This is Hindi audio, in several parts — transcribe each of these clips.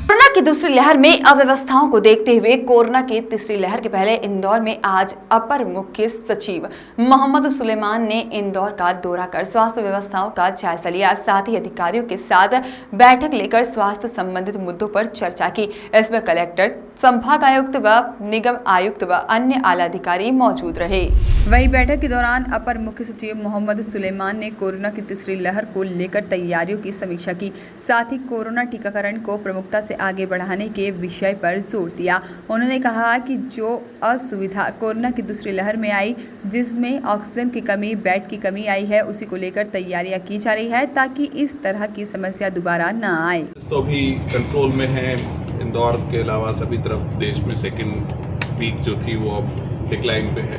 कोरोना की दूसरी लहर में अव्यवस्थाओं को देखते हुए कोरोना की तीसरी लहर के पहले इंदौर में आज अपर मुख्य सचिव मोहम्मद सुलेमान ने इंदौर का दौरा कर स्वास्थ्य व्यवस्थाओं का जायजा लिया। साथ ही अधिकारियों के साथ बैठक लेकर स्वास्थ्य संबंधित मुद्दों पर चर्चा की। इसमें कलेक्टर, संभाग आयुक्त व निगम आयुक्त व अन्य आला अधिकारी मौजूद रहे। वहीं बैठक के दौरान अपर मुख्य सचिव मोहम्मद सुलेमान ने कोरोना की तीसरी लहर को लेकर तैयारियों की समीक्षा की। साथ ही कोरोना टीकाकरण को प्रमुखता से आगे बढ़ाने के विषय पर जोर दिया। उन्होंने कहा कि जो असुविधा कोरोना की दूसरी लहर में आई, जिसमें ऑक्सीजन की कमी, बेड की कमी आई है, उसी को लेकर तैयारियां की जा रही है ताकि इस तरह की समस्या दोबारा न आए। तो भी कंट्रोल में है। इंदौर के अलावा सभी तरफ देश में सेकंड पीक जो थी वो अब डिक्लाइन पे है,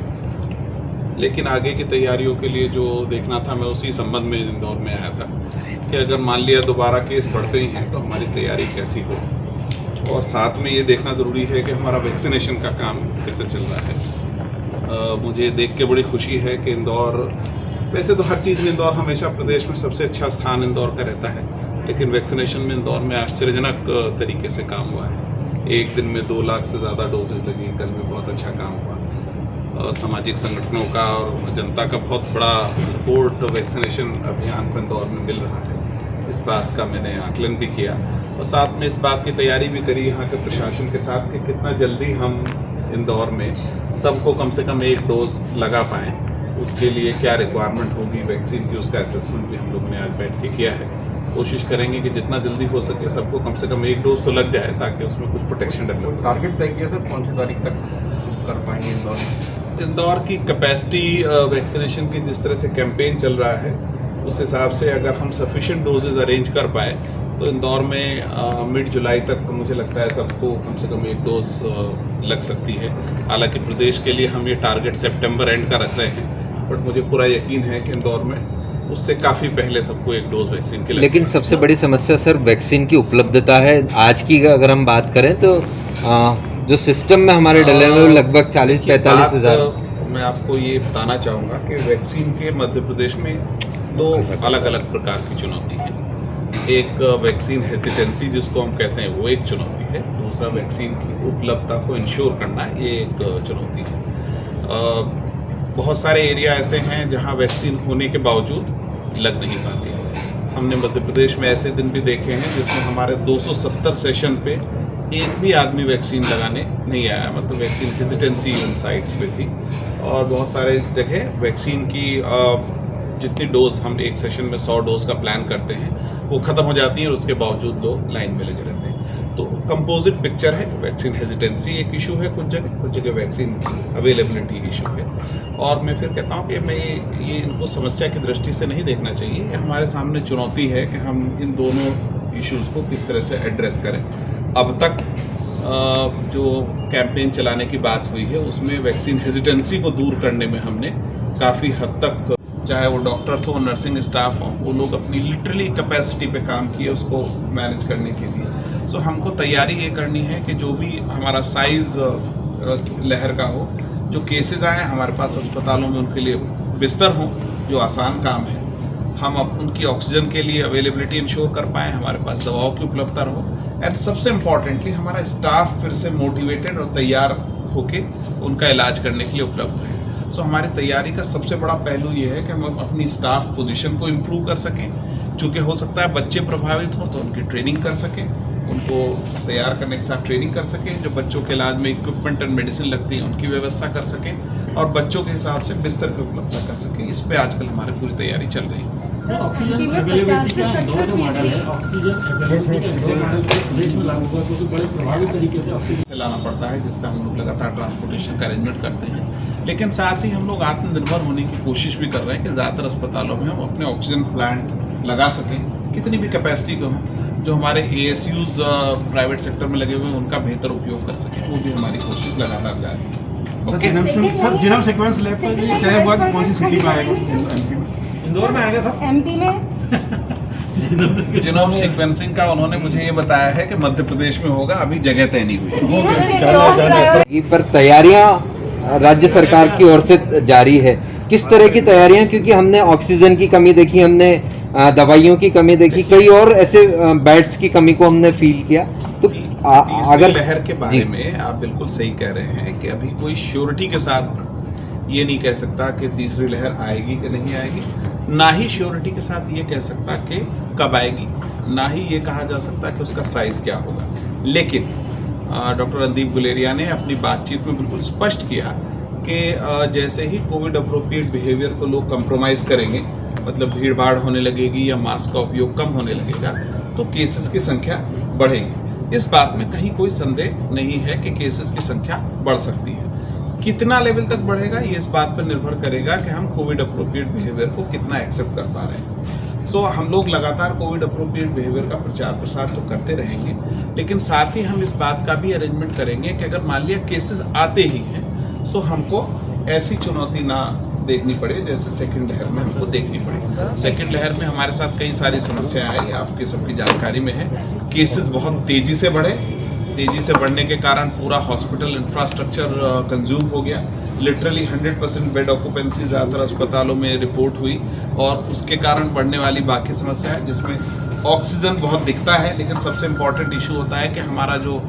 लेकिन आगे की तैयारियों के लिए जो देखना था, मैं उसी संबंध में इंदौर में आया था कि अगर मान लिया दोबारा केस बढ़ते ही हैं तो हमारी तैयारी कैसी हो, और साथ में ये देखना ज़रूरी है कि हमारा वैक्सीनेशन का काम कैसे चल रहा है। मुझे देख के बड़ी खुशी है कि इंदौर, वैसे तो हर चीज़ में इंदौर हमेशा प्रदेश में सबसे अच्छा स्थान इंदौर का रहता है, लेकिन वैक्सीनेशन में इंदौर में आश्चर्यजनक तरीके से काम हुआ है। एक दिन में 2 लाख से ज़्यादा डोजेज लगी, कल में बहुत अच्छा काम हुआ। सामाजिक संगठनों का और जनता का बहुत बड़ा सपोर्ट वैक्सीनेशन अभियान को इंदौर में मिल रहा है। इस बात का मैंने आकलन भी किया और साथ में इस बात की तैयारी भी करी यहाँ के प्रशासन के साथ कि कितना जल्दी हम इंदौर में सबको कम से कम 1 डोज लगा पाएँ। उसके लिए क्या रिक्वायरमेंट होगी वैक्सीन की, उसका असेसमेंट भी हम लोगों ने आज बैठ के किया है। कोशिश करेंगे कि जितना जल्दी हो सके सबको कम से कम 1 डोज तो लग जाए ताकि उसमें कुछ प्रोटेक्शन डेवलप। टारगेट तय किया सर, कौन सी तारीख तक कर पाएंगे इंदौर की कैपेसिटी वैक्सीनेशन की जिस तरह से कैंपेन चल रहा है, उस हिसाब से अगर हम सफिशिएंट डोजेज अरेंज कर पाए तो इंदौर में मिड जुलाई तक मुझे लगता है सबको कम से कम 1 डोज लग सकती है। हालांकि प्रदेश के लिए हम ये टारगेट सितंबर एंड का रख रहे हैं, बट मुझे पूरा यकीन है कि इंदौर में उससे काफ़ी पहले सबको 1 डोज वैक्सीन के। लेकिन सबसे बड़ी समस्या सर वैक्सीन की उपलब्धता है। आज की अगर हम बात करें तो जो सिस्टम में हमारे डले हुए लगभग 40-45 हज़ार। मैं आपको ये बताना चाहूँगा कि वैक्सीन के मध्य प्रदेश में 2 अलग अलग प्रकार की चुनौती है। एक वैक्सीन हेजिटेंसी जिसको हम कहते हैं, वो एक चुनौती है। दूसरा वैक्सीन की उपलब्धता को इंश्योर करना, ये एक चुनौती है। बहुत सारे एरिया ऐसे हैं जहां वैक्सीन होने के बावजूद लग नहीं पाती। हमने मध्य प्रदेश में ऐसे दिन भी देखे हैं जिसमें हमारे 270 सेशन पे एक भी आदमी वैक्सीन लगाने नहीं आया, मतलब वैक्सीन हेजिटेंसी उन साइट्स पे थी। और बहुत सारे जगह वैक्सीन की जितनी डोज हम एक सेशन में 100 डोज का प्लान करते हैं वो ख़त्म हो जाती है और उसके बावजूद लोग लाइन में लगे रहते हैं। तो कंपोजिट पिक्चर है। वैक्सीन हेजिटेंसी एक इशू है कुछ जगह वैक्सीन की अवेलेबिलिटी इशू है। और मैं फिर कहता हूँ कि मैं ये इनको समस्या की दृष्टि से नहीं देखना चाहिए। ये हमारे सामने चुनौती है कि हम इन दोनों इश्यूज़ को किस तरह से एड्रेस करें। अब तक जो कैंपेन चलाने की बात हुई है उसमें वैक्सीन हेजिटेंसी को दूर करने में हमने काफ़ी हद तक, चाहे वो डॉक्टर्स हो, नर्सिंग स्टाफ हो, वो लोग अपनी लिटरली कैपेसिटी पे काम किए उसको मैनेज करने के लिए। सो हमको तैयारी ये करनी है कि जो भी हमारा साइज़ लहर का हो, जो केसेस आए हमारे पास अस्पतालों में उनके लिए बिस्तर हों, जो आसान काम है। हम उनकी ऑक्सीजन के लिए अवेलेबिलिटी इंश्योर कर पाएँ, हमारे पास दवाओं की उपलब्धता रहो, एंड सबसे इम्पॉर्टेंटली हमारा स्टाफ फिर से मोटिवेटेड और तैयार होके उनका इलाज करने के लिए उपलब्ध है। सो हमारी तैयारी का सबसे बड़ा पहलू ये है कि हम अपनी स्टाफ पोजीशन को इम्प्रूव कर सकें। चूँकि हो सकता है बच्चे प्रभावित हों तो उनकी ट्रेनिंग कर सकें, उनको तैयार करने के साथ ट्रेनिंग कर सकें, जो बच्चों के इलाज में इक्विपमेंट एंड मेडिसिन लगती है उनकी व्यवस्था कर सकें, और बच्चों के हिसाब से बिस्तर की उपलब्धता कर सकें। इस पे आजकल हमारी पूरी तैयारी चल रही है। सर, ऑक्सीजन अवेलेबिलिटी का इंदौर जो मॉडल है, ऑक्सीजन अवेलेबिलिटी प्रदेश में लागू हुआ क्योंकि बड़े प्रभावी तरीके से ऑक्सीजन लाना पड़ता है, जिसका हम लोग लगातार ट्रांसपोर्टेशन का अरेंजमेंट करते हैं। लेकिन साथ ही हम लोग आत्मनिर्भर होने की कोशिश भी कर रहे हैं कि ज़्यादातर अस्पतालों में हम अपने ऑक्सीजन प्लांट लगा सकें, कितनी भी कैपेसिटी को हम, जो हमारे ASUs प्राइवेट सेक्टर में लगे हुए हैं उनका बेहतर उपयोग कर सकें, वो भी हमारी कोशिश लगातार जारी है। सर, जीनोम सीक्वेंस लैब पर तय हुआ कि कौन सी सिटी में आएगा? MP में, इंदौर में आएगा सर? MP में जीनोम सीक्वेंसिंग का उन्होंने मुझे ये बताया है कि मध्य प्रदेश में होगा, अभी जगह तय नहीं हुई। पर तैयारियां राज्य सरकार की ओर से जारी है, किस तरह की तैयारियां? क्योंकि हमने ऑक्सीजन की कमी देखी, हमने दवाइयों की कमी देखी, कई और ऐसे बेड्स की कमी को हमने फील किया। तो तीसरी अगर लहर के बारे जी। में आप बिल्कुल सही कह रहे हैं कि अभी कोई श्योरिटी के साथ ये नहीं कह सकता कि तीसरी लहर आएगी कि नहीं आएगी, ना ही श्योरिटी के साथ ये कह सकता कि कब आएगी, ना ही ये कहा जा सकता कि उसका साइज क्या होगा। लेकिन डॉक्टर रणदीप गुलेरिया ने अपनी बातचीत में बिल्कुल स्पष्ट किया कि जैसे ही कोविड अप्रोप्रिएट बिहेवियर को लोग कंप्रोमाइज़ करेंगे, मतलब भीड़ भाड़ होने लगेगी या मास्क का उपयोग कम होने लगेगा, तो केसेस की संख्या बढ़ेगी। इस बात में कहीं कोई संदेह नहीं है कि केसेस की संख्या बढ़ सकती है। कितना लेवल तक बढ़ेगा ये इस बात पर निर्भर करेगा कि हम कोविड अप्रोप्रिएट बिहेवियर को कितना एक्सेप्ट कर पा रहे हैं। सो हम लोग लगातार कोविड अप्रोप्रिएट बिहेवियर का प्रचार प्रसार तो करते रहेंगे, लेकिन साथ ही हम इस बात का भी अरेंजमेंट करेंगे कि अगर मान लिया केसेस आते ही हैं, सो हमको ऐसी चुनौती ना देखनी पड़े जैसे सेकंड लहर में हमको देखनी पड़े। सेकंड लहर में हमारे साथ कई सारी समस्याएं आई, आपके सबकी जानकारी में है। केसेस बहुत तेज़ी से बढ़े, तेज़ी से बढ़ने के कारण पूरा हॉस्पिटल इंफ्रास्ट्रक्चर कंज्यूम हो गया। लिटरली 100% बेड ऑक्यूपेंसी ज़्यादातर अस्पतालों में रिपोर्ट हुई, और उसके कारण बढ़ने वाली बाकी समस्याएं जिसमें ऑक्सीजन बहुत दिखता है, लेकिन सबसे इम्पॉर्टेंट इशू होता है कि हमारा जो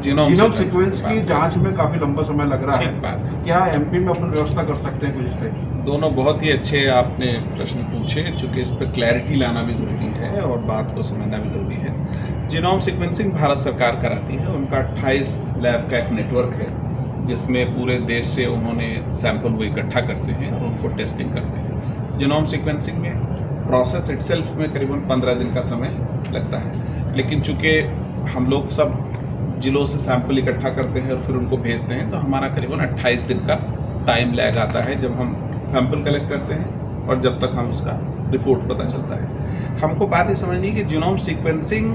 जीनोम सीक्वेंस की जांच में काफी लंबा समय लग रहा ठीक है। बात है। क्या एमपी में अपन व्यवस्था कर सकते हैं कुछ इस टाइप? दोनों बहुत ही अच्छे आपने प्रश्न पूछे, चूँकि इस पर क्लैरिटी लाना भी ज़रूरी है और बात को समझना भी ज़रूरी है। जीनोम सीक्वेंसिंग भारत सरकार कराती है, उनका 28 लैब का एक नेटवर्क है जिसमें पूरे देश से उन्होंने सैंपल वो इकट्ठा करते हैं और उनको टेस्टिंग करते हैं। जीनोम सीक्वेंसिंग में प्रोसेस इटसेल्फ में करीबन 15 दिन का समय लगता है, लेकिन चूँकि हम लोग सब जिलों से सैंपल इकट्ठा करते हैं और फिर उनको भेजते हैं, तो हमारा करीबन 28 दिन का टाइम लैग आता है जब हम सैंपल कलेक्ट करते हैं और जब तक हम उसका रिपोर्ट पता चलता है। हमको बात ये समझनी है कि जीनोम सीक्वेंसिंग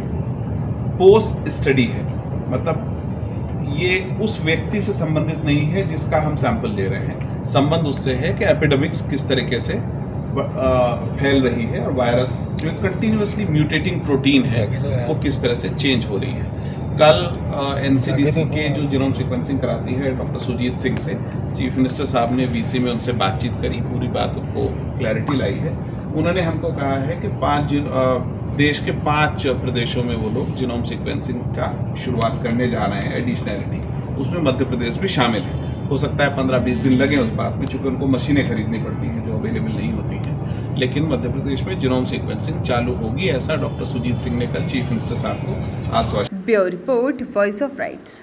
पोस्ट स्टडी है, मतलब ये उस व्यक्ति से संबंधित नहीं है जिसका हम सैंपल ले रहे हैं। संबंध उससे है कि एपिडेमिक्स किस तरीके से फैल रही है और वायरस जो कंटिन्यूअसली म्यूटेटिंग प्रोटीन है वो किस तरह से चेंज हो रही है। कल एनसीडीसी के जो जीनोम सीक्वेंसिंग कराती है डॉक्टर सुजीत सिंह से चीफ मिनिस्टर साहब ने वीसी में उनसे बातचीत करी, पूरी बात को क्लैरिटी लाई है। उन्होंने हमको कहा है कि देश के 5 प्रदेशों में वो लोग जीनोम सीक्वेंसिंग का शुरुआत करने जा रहे हैं एडिशनैलिटी, उसमें मध्य प्रदेश भी शामिल है। हो सकता है 15-20 दिन लगे उस बात में, चूँकि उनको मशीनें खरीदनी पड़ती हैं जो अवेलेबल नहीं होती हैं, लेकिन मध्य प्रदेश में जीनोम सीक्वेंसिंग चालू होगी, ऐसा डॉक्टर सुजीत सिंह ने कल चीफ मिनिस्टर साहब को आश्वासन। Bureau report, voice of rights.